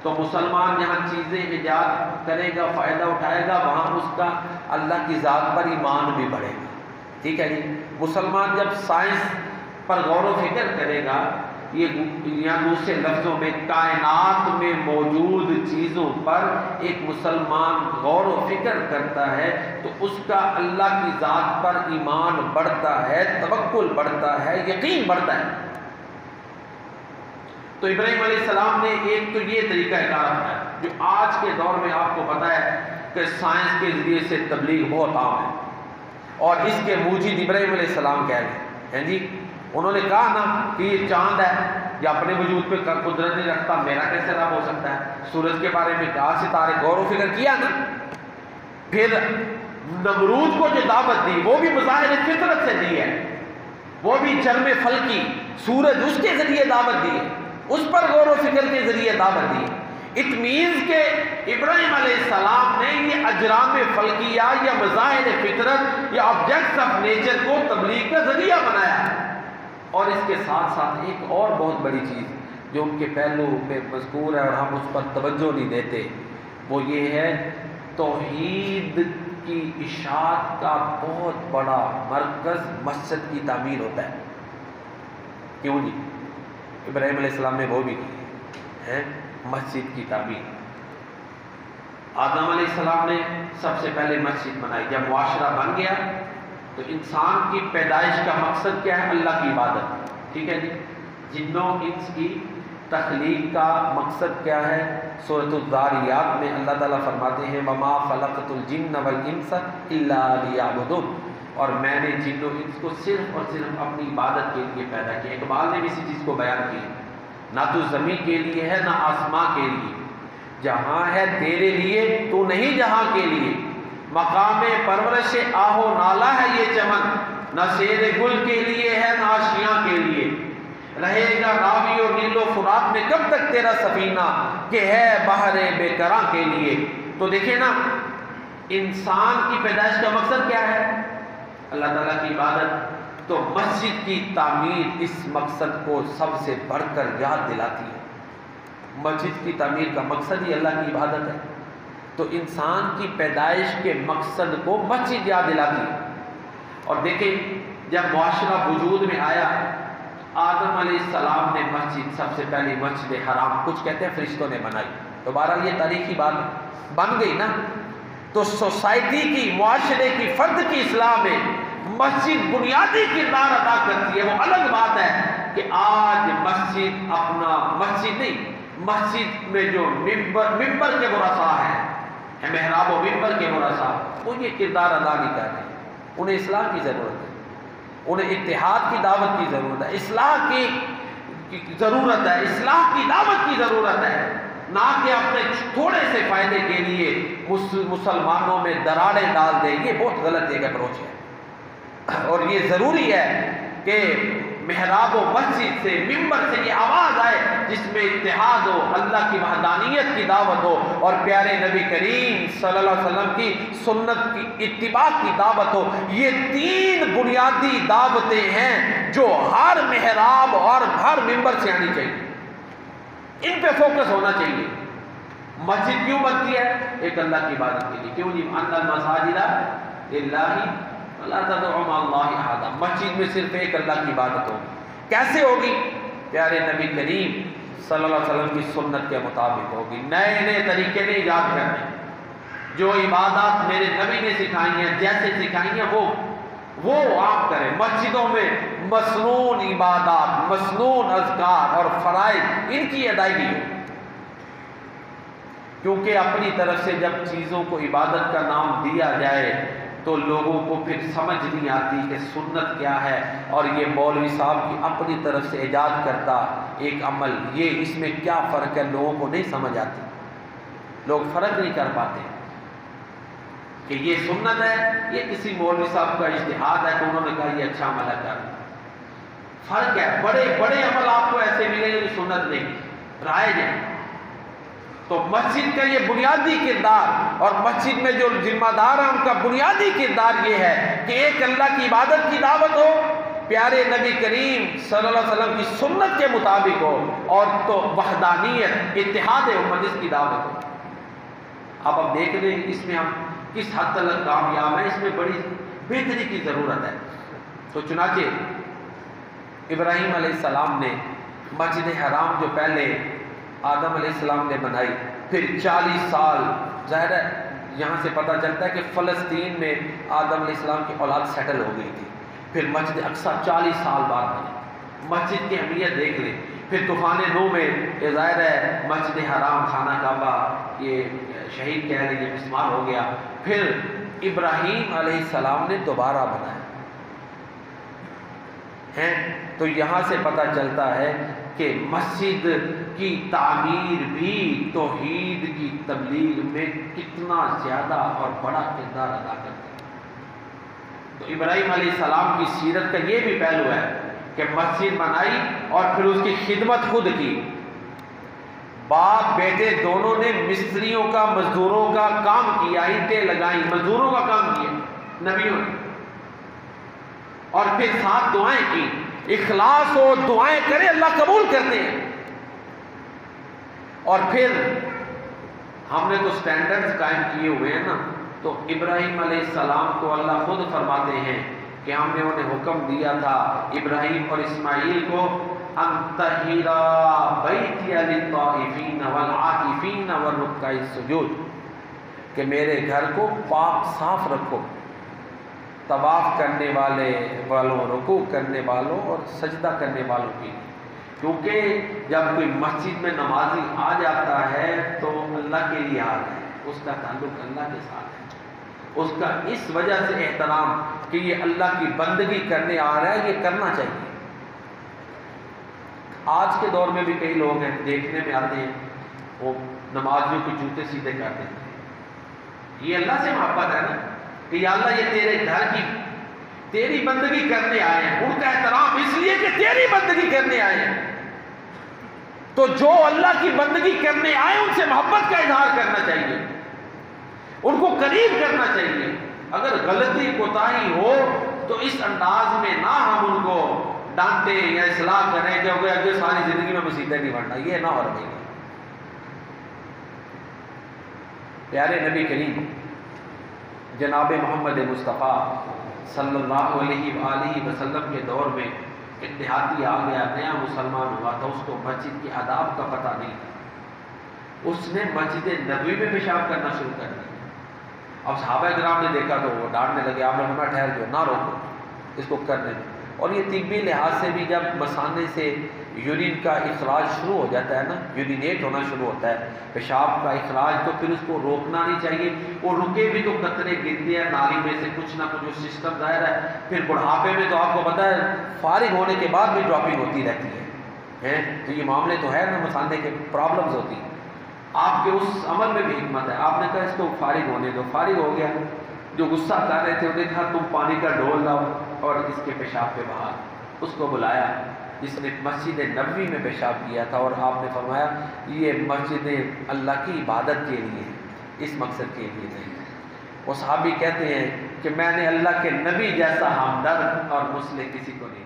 تو مسلمان جہاں چیزیں ایجاد کرے گا، فائدہ اٹھائے گا، وہاں اس کا اللہ کی ذات پر ایمان بھی بڑھے گا، ٹھیک ہے جی۔ مسلمان جب سائنس پر غور و فکر کرے گا، یا دوسرے لفظوں میں کائنات میں موجود چیزوں پر ایک مسلمان غور و فکر کرتا ہے تو اس کا اللہ کی ذات پر ایمان بڑھتا ہے، توکل بڑھتا ہے، یقین بڑھتا ہے۔ تو ابراہیم علیہ السلام نے ایک تو یہ طریقہ کار اپنایا جو آج کے دور میں آپ کو پتہ ہے کہ سائنس کے ذریعے سے تبلیغ بہت عام ہے، اور اس کے موجد ابراہیم علیہ السلام کہہ رہے ہیں جی۔ انہوں نے کہا نا کہ یہ چاند ہے، یہ اپنے وجود پہ قدرت نہیں رکھتا، میرا کیسے رب ہو سکتا ہے؟ سورج کے بارے میں کہا، ستارے، غور و فکر کیا نا۔ پھر نمرود کو جو دعوت دی وہ بھی مظاہر فطرت سے دی ہے، وہ بھی جرم فلکی، سورج اس کے ذریعے دعوت دی ہے، اس پر غور و فکر کے ذریعے دعوت دی۔ اٹ مینز کہ ابراہیم علیہ السلام نے یہ اجرام فلکیہ یا مظاہر فطرت یا آبجیکٹس آف نیچر کو تبلیغ کا ذریعہ بنایا۔ اور اس کے ساتھ ساتھ ایک اور بہت بڑی چیز جو ان کے پہلو میں مذکور ہے اور ہم اس پر توجہ نہیں دیتے، وہ یہ ہے توحید کی اشاعت کا بہت بڑا مرکز مسجد کی تعمیر ہوتا ہے۔ کیوں جی؟ ابراہیم علیہ السلام نے وہ بھی کی ہے مسجد کی تعمیر۔ آدم علیہ السلام نے سب سے پہلے مسجد بنائی۔ جب معاشرہ بن گیا تو انسان کی پیدائش کا مقصد کیا ہے؟ اللہ کی عبادت، ٹھیک ہے جی۔ جنوں انس کی تخلیق کا مقصد کیا ہے؟ سورۃ الذاریات میں اللہ تعالیٰ فرماتے ہیں وَمَا خَلَقْتُ الْجِنَّ وَالْإِنسَ إِلَّا لِيَعْبُدُونِ، اور میں نے جن و انس کو صرف اور صرف اپنی عبادت کے لیے پیدا کیا۔ اقبال نے بھی اسی چیز کو بیان کیا، نہ تو زمین کے لیے ہے نہ آسماں کے لیے، جہاں ہے تیرے لیے تو نہیں جہاں کے لیے، مقام پرورش آہو نالا ہے یہ چمن، نہ شیر گل کے لیے ہے نہ آشیاں کے لیے، رہے گا راوی و نیل و فرات میں کب تک تیرا سفینہ کہ ہے بحر بے کراں کے لیے۔ تو دیکھیں نا، انسان کی پیدائش کا مقصد کیا ہے؟ اللہ تعالیٰ کی عبادت۔ تو مسجد کی تعمیر اس مقصد کو سب سے بڑھ کر یاد دلاتی ہے۔ مسجد کی تعمیر کا مقصد ہی اللہ کی عبادت ہے، تو انسان کی پیدائش کے مقصد کو مسجد یاد دلاتی ہے۔ اور دیکھیں جب معاشرہ وجود میں آیا، آدم علیہ السلام نے مسجد، سب سے پہلی مسجد حرام، کچھ کہتے ہیں فرشتوں نے بنائی، تو بہرحال یہ تاریخی بات بن گئی نا۔ تو سوسائٹی کی، معاشرے کی، فرد کی اصلاح میں مسجد بنیادی کردار ادا کرتی ہے۔ وہ الگ بات ہے کہ آج مسجد اپنا مسجد نہیں، مسجد میں جو ممبر کے ورثاء ہیں، محراب و ممبر کے ورثاء، وہ یہ کردار ادا نہیں کر رہے۔ انہیں اصلاح کی ضرورت ہے، انہیں اتحاد کی دعوت کی ضرورت ہے، اصلاح کی ضرورت ہے، اصلاح کی دعوت کی ضرورت ہے، نہ کہ اپنے تھوڑے سے فائدے کے لیے مسلمانوں میں دراڑیں ڈال دیں۔ یہ بہت غلط ایک اپروچ ہے، اور یہ ضروری ہے کہ محراب و مسجد سے، ممبر سے یہ آواز آئے جس میں اتحاد ہو، اللہ کی وحدانیت کی دعوت ہو، اور پیارے نبی کریم صلی اللہ علیہ وسلم کی سنت کی اتباع کی دعوت ہو۔ یہ تین بنیادی دعوتیں ہیں جو ہر محراب اور ہر ممبر سے آنی چاہیے، ان پہ فوکس ہونا چاہیے۔ مسجد کیوں بنتی ہے؟ ایک اللہ کی عبادت کے لیے۔ کیوں جی؟ ان المساجد للہ ولا تدعوا مع اللہ احدا، مسجد میں صرف ایک اللہ کی عبادت ہوگی۔ کیسے ہوگی؟ پیارے نبی کریم صلی اللہ علیہ وسلم کی سنت کے مطابق ہوگی۔ نئے نئے طریقے نہیں ایجاد کرنے، جو عبادات میرے نبی نے سکھائی ہیں، جیسے سکھائی ہیں وہ آپ کریں۔ مسجدوں میں مسنون عبادات، مسنون اذکار اور فرائض، ان کی ادائیگی ہو، کیونکہ اپنی طرف سے جب چیزوں کو عبادت کا نام دیا جائے تو لوگوں کو پھر سمجھ نہیں آتی کہ سنت کیا ہے، اور یہ مولوی صاحب کی اپنی طرف سے ایجاد کرتا ایک عمل، یہ اس میں کیا فرق ہے، لوگوں کو نہیں سمجھ آتی، لوگ فرق نہیں کر پاتے کہ یہ سنت ہے، یہ کسی مولوی صاحب کا اجتہاد ہے کہ انہوں نے کہا یہ اچھا عمل ہے کر۔ فرق ہے، بڑے بڑے عمل آپ کو ایسے ملیں گے جو سنت نہیں، رائج ہے۔ تو مسجد کا یہ بنیادی کردار، اور مسجد میں جو ذمہ دار ہیں ان کا بنیادی کردار یہ ہے کہ ایک اللہ کی عبادت کی دعوت ہو، پیارے نبی کریم صلی اللہ علیہ وسلم کی سنت کے مطابق ہو، اور تو وحدانیت، اتحاد امت اس کی دعوت ہو۔ اب دیکھ لیں اس میں ہم کس حد تک کامیاب ہیں، اس میں بڑی بہتری کی ضرورت ہے۔ تو چنانچہ ابراہیم علیہ السلام نے مسجد حرام جو پہلے آدم علیہ السلام نے بنائی، پھر 40 سال، ظاہر ہے یہاں سے پتہ چلتا ہے کہ فلسطین میں آدم علیہ السلام کی اولاد سیٹل ہو گئی تھی، پھر مسجد اقصی 40 سال بعد بنی۔ مسجد کی اہمیت دیکھ لیں، پھر طوفان نوح میں یہ ظاہر ہے مسجد حرام، خانہ کعبہ یہ شہید کہہ رہے ہیں مسمار ہو گیا، پھر ابراہیم علیہ السلام نے دوبارہ بنایا ہے۔ تو یہاں سے پتہ چلتا ہے کہ مسجد کی تعمیر بھی توحید کی تبلیغ میں کتنا زیادہ اور بڑا کردار ادا کرتی ہے۔ تو ابراہیم علیہ السلام کی سیرت کا یہ بھی پہلو ہے کہ مسجد بنائی اور پھر اس کی خدمت خود کی، باپ بیٹے دونوں نے مستریوں کا، مزدوروں کا کام کیا، اینٹیں لگائیں، مزدوروں کا کام کیا نبیوں نے، اور پھر ساتھ دعائیں کی۔ اخلاص ہو، دعائیں کرے، اللہ قبول کرتے ہیں۔ اور پھر ہم نے تو سٹینڈرڈز قائم کیے ہوئے ہیں نا، تو ابراہیم علیہ السلام کو اللہ خود فرماتے ہیں کہ ہم نے انہیں حکم دیا تھا ابراہیم اور اسماعیل کو، ان طہرا بیتی للطائفین والعاکفین والرکع السجود، کہ میرے گھر کو پاک صاف رکھو طواف کرنے والوں، رکوع کرنے والوں اور سجدہ کرنے والوں کی، کیونکہ جب کوئی مسجد میں نمازی آ جاتا ہے تو اللہ کے لیے آ رہا ہے، اس کا تعلق اللہ کے ساتھ ہے، اس کا اس وجہ سے احترام کہ یہ اللہ کی بندگی کرنے آ رہا ہے، یہ کرنا چاہیے۔ آج کے دور میں بھی کئی لوگ ہیں دیکھنے میں آتے ہیں، وہ نمازیوں کے جوتے سیدھے کر دیتے ہیں۔ یہ اللہ سے محبت ہے نا کہ یا اللہ یہ تیرے گھر کی تیری بندگی کرنے آئے ہیں، ان کا احترام اس لیے کہ تیری بندگی کرنے آئے ہیں، تو جو اللہ کی بندگی کرنے آئے ان سے محبت کا اظہار کرنا چاہیے، ان کو قریب کرنا چاہیے۔ اگر غلطی کوتاہی ہو تو اس انداز میں نہ ہم ان کو ڈانٹیں یا اصلاح کریں کہ اگر ساری زندگی میں مصیبتیں نہیں بڑھنا، یہ نہ ہو رہی ہے۔ پیارے نبی کریم جناب محمد مصطفیٰ صلی اللہ علیہ وآلہ وسلم کے دور میں ایک دیہاتی آ گیا، نیا مسلمان ہوا تھا، اس کو مسجد کے آداب کا پتہ نہیں تھا، اس نے مسجد نبوی میں پیشاب کرنا شروع کر دیا۔ اب صحابہ کرام نے دیکھا تو وہ ڈانٹنے لگے، آپ نے فرمایا ٹھہر جو، نہ روکو اس کو کرنے میں۔ اور یہ طبی لحاظ سے بھی جب مثانے سے یورین کا اخراج شروع ہو جاتا ہے نا، یورینیٹ ہونا شروع ہوتا ہے پیشاب کا اخراج، تو پھر اس کو روکنا نہیں چاہیے، اور رکے بھی تو قطرے گرتے ہیں نالی میں سے کچھ نہ کچھ، وہ سسٹم ظاہر ہے۔ پھر بڑھاپے میں تو آپ کو پتہ ہے فارغ ہونے کے بعد بھی ڈراپنگ ہوتی رہتی ہے، تو یہ معاملے تو ہے نا، مثانے کے پرابلمز ہوتی ہیں۔ آپ کے اس عمل میں بھی حکمت ہے، آپ نے کہا اس کو فارغ ہونے دو، فارغ ہو گیا۔ جو غصہ کر رہے تھے انہوں نے کہا تم پانی کا ڈول لاؤ اور اس کے پیشاب پہ بہا، اس کو بلایا جس نے مسجد نبوی میں پیشاب کیا تھا، اور آپ نے فرمایا یہ مسجد اللہ کی عبادت کے لیے، اس مقصد کے لیے نہیں۔ وہ صحابی کہتے ہیں کہ میں نے اللہ کے نبی جیسا ہمدرد اور مسلح کسی کو نہیں